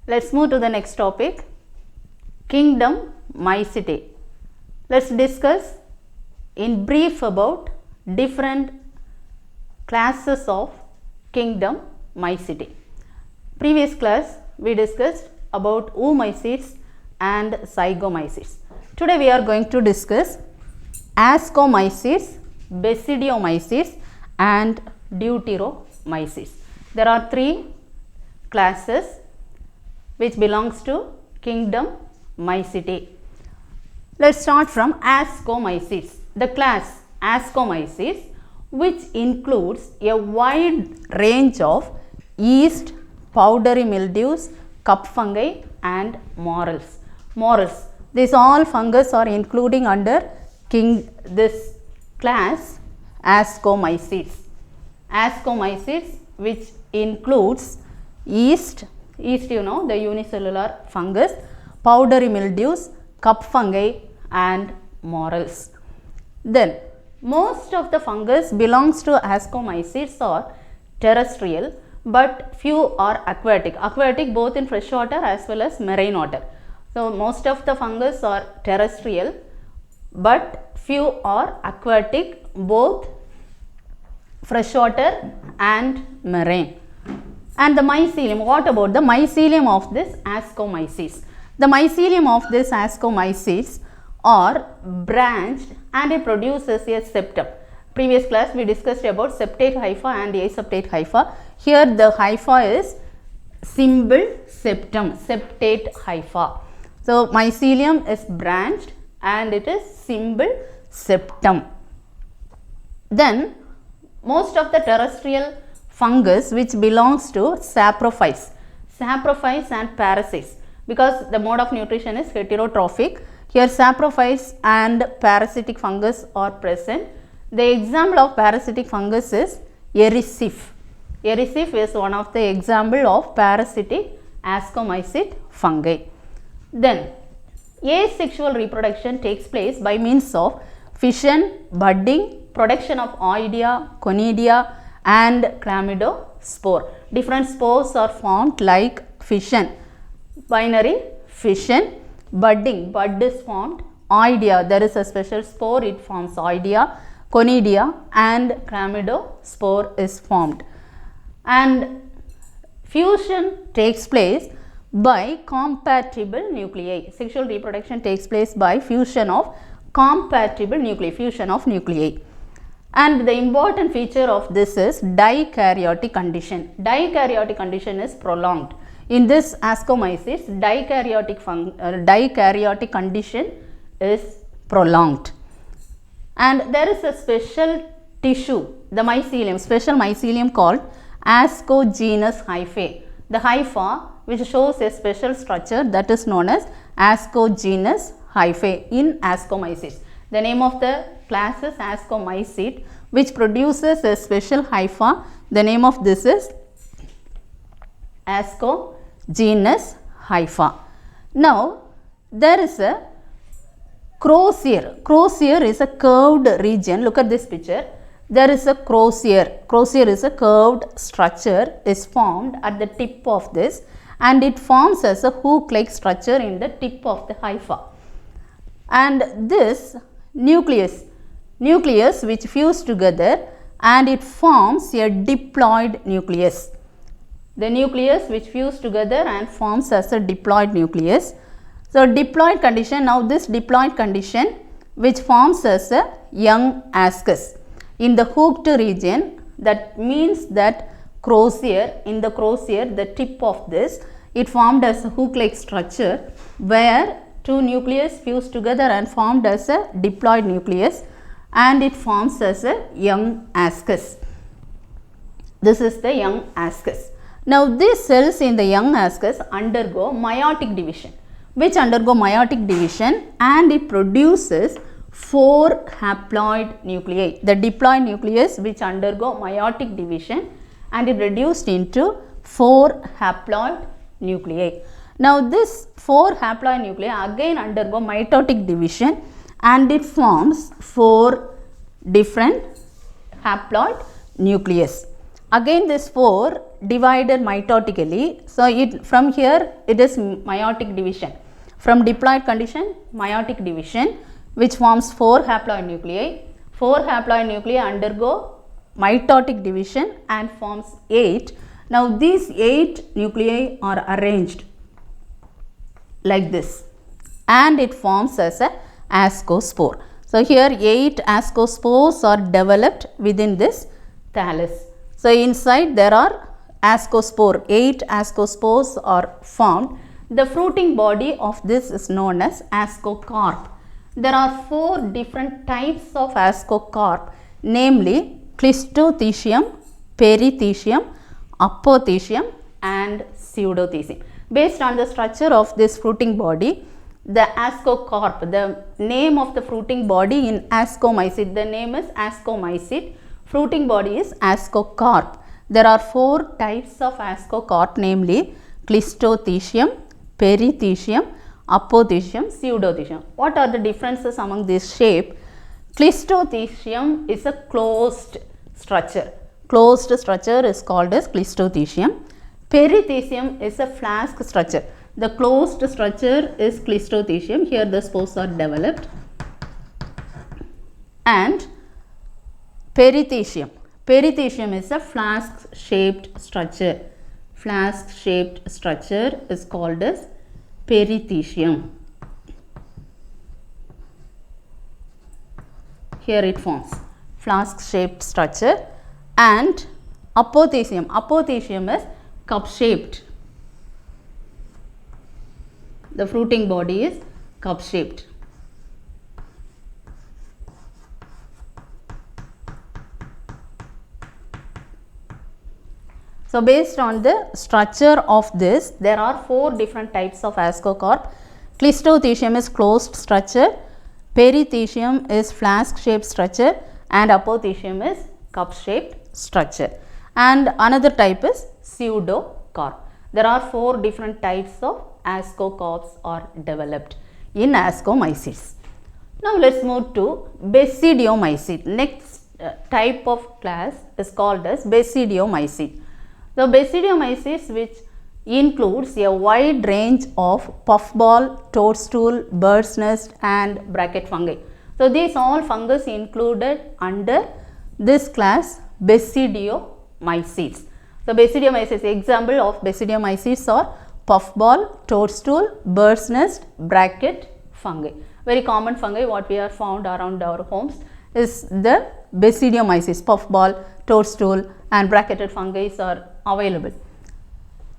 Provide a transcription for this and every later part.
Let's move to the next topic, kingdom mycete. Let's discuss in brief about different classes of kingdom mycete. Previous class we discussed about oomycetes and zygomycetes. Today we are going to discuss ascomycetes, basidiomycetes and deuteromycetes. There are three classes which belongs to kingdom mycete. Let's start from ascomycetes. The class ascomycetes, which includes a wide range of yeast, powdery mildews, cup fungi and morels. These all fungus are including under this class ascomycetes. Ascomycetes, which includes yeast, you know, the unicellular fungus, powdery mildews, cup fungi and morels. Then most of the fungus belongs to ascomycetes are terrestrial, but few are aquatic both in fresh water as well as marine water. So most of the fungus are terrestrial, but few are aquatic, both freshwater and marine. And the mycelium, what about the mycelium of this ascomycetes? The mycelium of this ascomycetes are branched and it produces a septum. Previous class we discussed about septate hypha and aseptate hypha. Here the hypha is symbol septum, septate hypha. So mycelium is branched and it is symbol septum. Then most of the terrestrial fungus which belongs to saprophytes and parasites, because the mode of nutrition is heterotrophic. Here saprophytes and parasitic fungus are present. The example of parasitic fungus is Erysipphe. Erysipphe is one of the example of parasitic ascomycete fungi. Then asexual reproduction takes place by means of fission, budding, production of oidea, conidia and chlamydospore. Different spores are formed like fission, binary fission, budding, bud is formed, oidea, there is a special spore, it forms oidea, conidia and chlamydospore is formed. And fusion takes place by compatible nuclei. Sexual reproduction takes place by fusion of compatible nuclei, fusion of nuclei. And the important feature of this is dikaryotic condition. Dikaryotic condition is prolonged. In this ascomycetes, dikaryotic condition is prolonged. And there is a special tissue, the mycelium, special mycelium called ascogenous hyphae. The hypha which shows a special structure that is known as ascogenous hyphae in ascomycetes. The name of the class is ascomycete, which produces a special hypha. The name of this is ascogenous hypha. Now there is a crosier. Crosier is a curved region. Look at this picture. There is a crosier. Crosier is a curved structure is formed at the tip of this, and it forms as a hook-like structure in the tip of the hypha. And this nucleus which fuse together and it forms a diploid nucleus. The nucleus which fuse together and forms as a diploid nucleus. So diploid condition, now this diploid condition which forms as a young ascus in the hooked region, that means that crosier, in the crosier, the tip of this, it formed as a hook-like structure where two nucleus fused together and formed as a diploid nucleus, and it forms as a young ascus. This is the young ascus. Now these cells in the young ascus undergo meiotic division, and it produces 4 haploid nuclei. The diploid nucleus which undergo meiotic division and it reduced into 4 haploid nuclei. Now this 4 haploid nuclei again undergo mitotic division and it forms 4 different haploid nucleus. Again this 4 divided mitotically. So from here it is meiotic division. From diploid condition, meiotic division, which forms 4 haploid nuclei. 4 haploid nuclei undergo mitotic division and forms 8. Now these 8 nuclei are arranged like this and it forms as a ascospore. So here 8 ascospores are developed within this thallus. So inside there are ascospore, 8 ascospores are formed. The fruiting body of this is known as ascocarp. There are 4 different types of ascocarp, namely Clistothecium, Perithecium, Apothecium and Pseudothecium. Based on the structure of this fruiting body, the ascocarp, the name of the fruiting body in Ascomycete, the name is Ascomycete, fruiting body is ascocarp. There are 4 types of ascocarp, namely Clistothecium, Perithecium, Apothecium, Pseudothecium. What are the differences among this shape? Clistothecium is a closed structure. Closed structure is called as Clistothecium. Perithecium is a flask structure. The closed structure is Clistothecium. Here the spores are developed. And Perithecium. Perithecium is a flask shaped structure. Flask shaped structure is called as Perithecium. Here it forms flask shaped structure. And Apothecium. Apothecium is cup shaped. The fruiting body is cup shaped. So based on the structure of this, there are 4 different types of ascocarp. Clistothecium is closed structure, Perithecium is flask shaped structure and Apothecium is cup shaped structure. And another type is pseudocarp. There are 4 different types of ascocarps are developed in Ascomycetes. Now let's move to Basidiomycete. Next type of class is called as Basidiomycete. The Basidiomycetes, which includes a wide range of puffball, toadstool, bird's nest and bracket fungi. So these all fungus included under this class Basidiomycetes. So Basidiomycetes, example of Basidiomycetes are puffball, toadstool, bird's nest, bracket fungi. Very common fungi what we are found around our homes is the Basidiomycetes. Puffball, toadstool and bracketed fungi are available.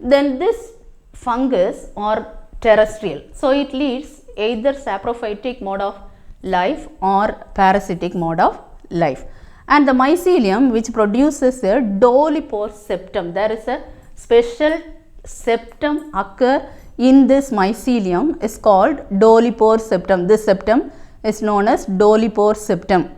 Then this fungus are terrestrial. So it leads either saprophytic mode of life or parasitic mode of life. And the mycelium which produces a dolichopore septum. There is a special septum occur in this mycelium is called dolichopore septum. This septum is known as dolichopore septum.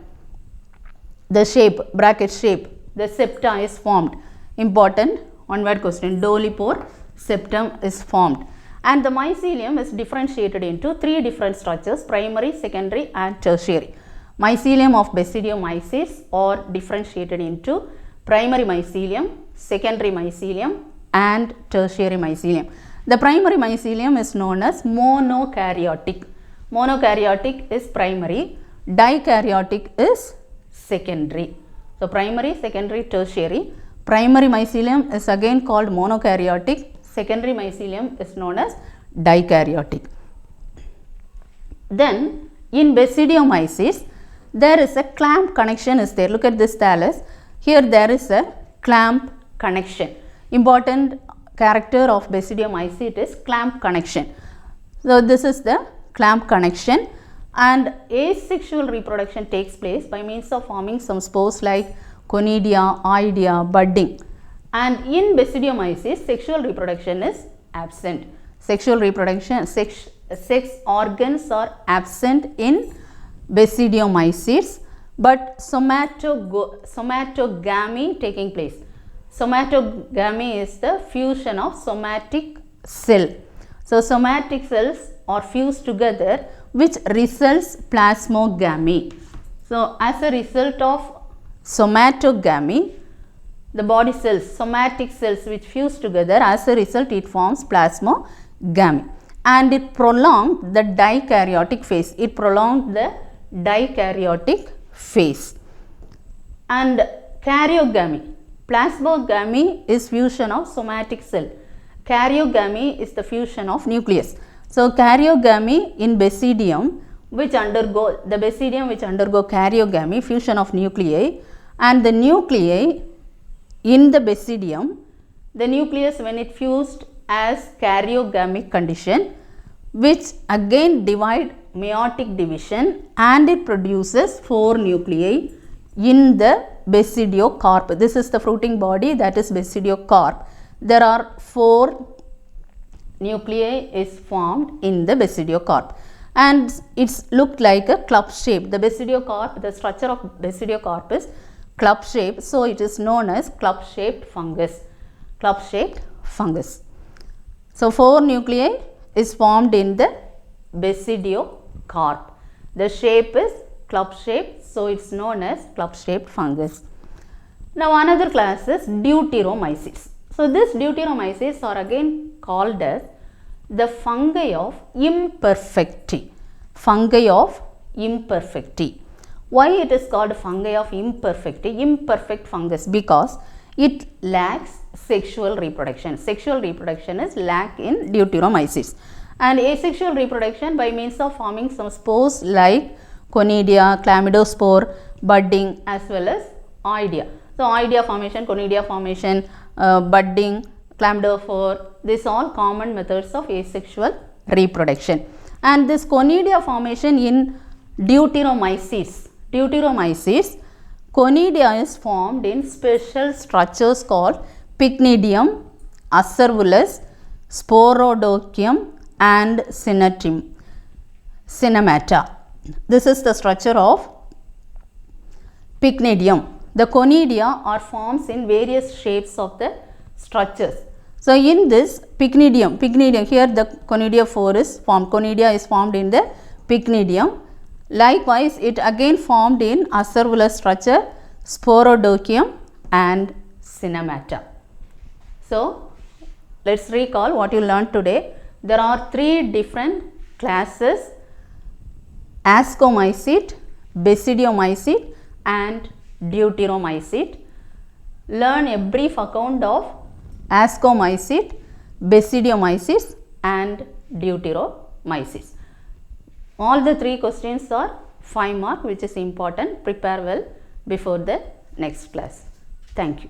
The shape, bracket shape, the septa is formed. Important one word question. Dolichopore septum is formed. And the mycelium is differentiated into 3 different structures: primary, secondary and tertiary. Mycelium of Basidiomycetes are differentiated into primary mycelium, secondary mycelium and tertiary mycelium. The primary mycelium is known as monokaryotic. Monokaryotic is primary, dikaryotic is secondary. So primary, secondary, tertiary. Primary mycelium is again called monokaryotic. Secondary mycelium is known as dikaryotic. Then in Basidiomycetes there is a clamp connection is there. Look at this thallus. Here there is a clamp connection. Important character of Basidiomycete is clamp connection. So this is the clamp connection, and asexual reproduction takes place by means of forming some spores like conidia, oidea, budding. And in Basidiomycetes sexual reproduction is absent. Sexual reproduction, sex organs are absent in Basidiomycetes, but somatogamy taking place. Somatogamy is the fusion of somatic cell. So somatic cells are fused together which results plasmogamy. So as a result of somatogamy, the body cells, somatic cells which fuse together. As a result, it forms plasmogamy. And it prolonged the dikaryotic phase. It prolonged the dikaryotic phase. And karyogamy. Plasmogamy is fusion of somatic cell. Karyogamy is the fusion of nucleus. So, karyogamy in basidium which undergo karyogamy, fusion of nuclei, and the nuclei in the basidium, the nucleus when it fused as karyogamic condition, which again divide meiotic division, and it produces 4 nuclei in the basidiocarp. This is the fruiting body, that is basidiocarp. There are 4 nuclei is formed in the basidiocarp, and it's looked like a club shape. The basidiocarp, the structure of basidiocarp is club shape, so it is known as club shaped fungus. Club shaped fungus. So 4 nuclei is formed in the basidiocarp. The shape is club shaped, so it's known as club shaped fungus. Now another class is deuteromyces. So this deuteromyces are again called as the fungi of imperfecti. Fungi of imperfecti. Why it is called fungi of imperfecti? Imperfect fungus, because it lacks sexual reproduction. Sexual reproduction is lack in deuteromyces. And asexual reproduction by means of forming some spores like conidia, chlamydospore, budding, as well as oidea. So oidea formation, conidia formation, budding, chlamydophore, these all common methods of asexual reproduction. And this conidia formation in deuteromyces, conidia is formed in special structures called pycnidium, acervulus, sporodochium, and cinemata. This is the structure of pycnidium. The conidia are forms in various shapes of the structures. So in this pycnidium, here the conidia is formed in the pycnidium. Likewise, it again formed in acervulus structure, sporodochium, and cinemata. So let's recall what you learned today. There are 3 different classes: ascomycete, basidiomycete, and deuteromycete. Learn a brief account of ascomycete, basidiomyces, and deuteromyces. All the 3 questions are 5 mark, which is important. Prepare well before the next class. Thank you.